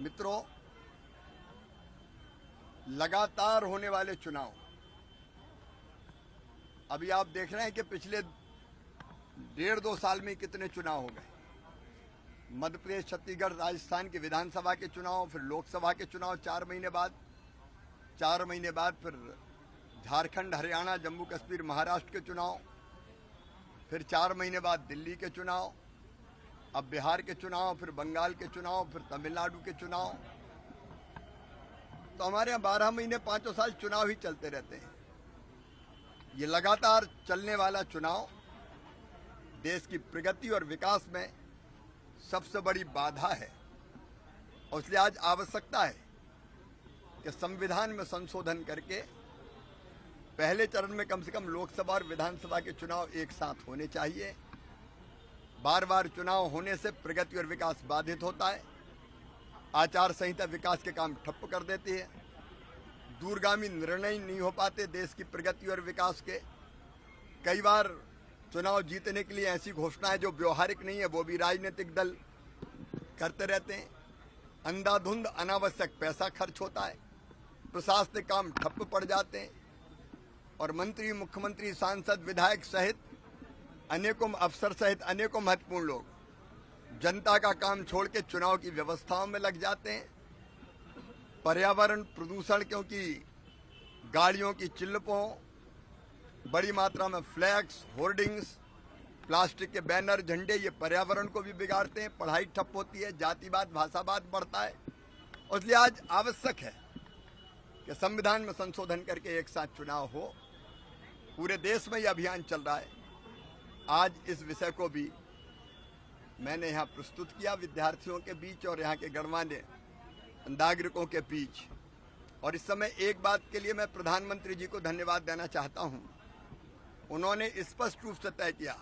मित्रों, लगातार होने वाले चुनाव, अभी आप देख रहे हैं कि पिछले 1.5-2 साल में कितने चुनाव हो गए। मध्य प्रदेश, छत्तीसगढ़, राजस्थान के विधानसभा के चुनाव, फिर लोकसभा के चुनाव 4 महीने बाद, 4 महीने बाद फिर झारखंड, हरियाणा, जम्मू कश्मीर, महाराष्ट्र के चुनाव, फिर 4 महीने बाद दिल्ली के चुनाव, अब बिहार के चुनाव, फिर बंगाल के चुनाव, फिर तमिलनाडु के चुनाव। तो हमारे यहाँ 12 महीने 5 साल चुनाव ही चलते रहते हैं। ये लगातार चलने वाला चुनाव देश की प्रगति और विकास में सबसे बड़ी बाधा है, और इसलिए आज आवश्यकता है कि संविधान में संशोधन करके पहले चरण में कम से कम लोकसभा और विधानसभा के चुनाव एक साथ होने चाहिए। बार बार चुनाव होने से प्रगति और विकास बाधित होता है। आचार संहिता विकास के काम ठप्प कर देती है। दूरगामी निर्णय नहीं हो पाते देश की प्रगति और विकास के। कई बार चुनाव जीतने के लिए ऐसी घोषणाएं जो व्यवहारिक नहीं है वो भी राजनीतिक दल करते रहते हैं। अंधाधुंध अनावश्यक पैसा खर्च होता है, प्रशासनिक काम ठप्प पड़ जाते हैं, और मंत्री, मुख्यमंत्री, सांसद, विधायक सहित अनेकों अफसर सहित अनेकों महत्वपूर्ण लोग जनता का काम छोड़ के चुनाव की व्यवस्थाओं में लग जाते हैं। पर्यावरण प्रदूषण, क्योंकि गाड़ियों की चिल्लपों, बड़ी मात्रा में फ्लैक्स, होर्डिंग्स, प्लास्टिक के बैनर, झंडे, ये पर्यावरण को भी बिगाड़ते हैं। पढ़ाई ठप होती है, जातिवाद, भाषावाद बढ़ता है। और इसलिए आज आवश्यक है कि संविधान में संशोधन करके एक साथ चुनाव हो। पूरे देश में यह अभियान चल रहा है। आज इस विषय को भी मैंने यहाँ प्रस्तुत किया विद्यार्थियों के बीच और यहाँ के गणमान्य नागरिकों के बीच। और इस समय एक बात के लिए मैं प्रधानमंत्री जी को धन्यवाद देना चाहता हूँ। उन्होंने स्पष्ट रूप से तय किया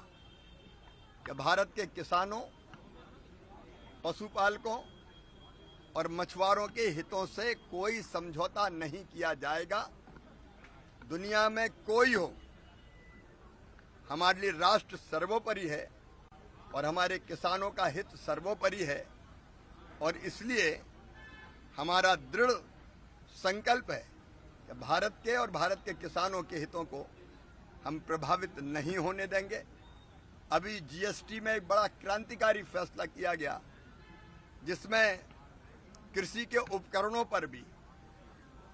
कि भारत के किसानों, पशुपालकों और मछुआरों के हितों से कोई समझौता नहीं किया जाएगा। दुनिया में कोई हो, हमारे लिए राष्ट्र सर्वोपरि है और हमारे किसानों का हित सर्वोपरि है। और इसलिए हमारा दृढ़ संकल्प है कि भारत के और भारत के किसानों के हितों को हम प्रभावित नहीं होने देंगे। अभी जीएसटी में एक बड़ा क्रांतिकारी फैसला किया गया, जिसमें कृषि के उपकरणों पर भी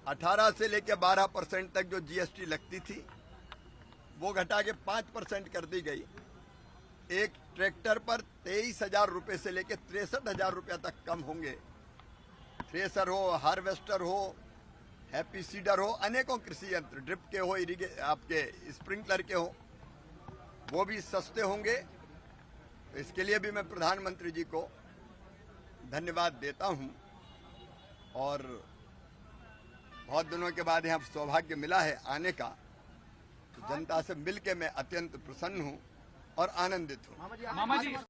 18 से लेकर 12% तक जो जीएसटी लगती थी वो घटा के 5% कर दी गई। एक ट्रैक्टर पर 23,000 रुपये से लेकर 63,000 रुपये तक कम होंगे। थ्रेसर हो, हार्वेस्टर हो, हैप्पी सीडर हो, अनेकों कृषि यंत्र, ड्रिप के हो, आपके स्प्रिंकलर के हो, वो भी सस्ते होंगे। तो इसके लिए भी मैं प्रधानमंत्री जी को धन्यवाद देता हूं। और बहुत दिनों के बाद यहाँ सौभाग्य मिला है आने का, तो जनता से मिलके मैं अत्यंत प्रसन्न हूं और आनंदित हूं। मामा जी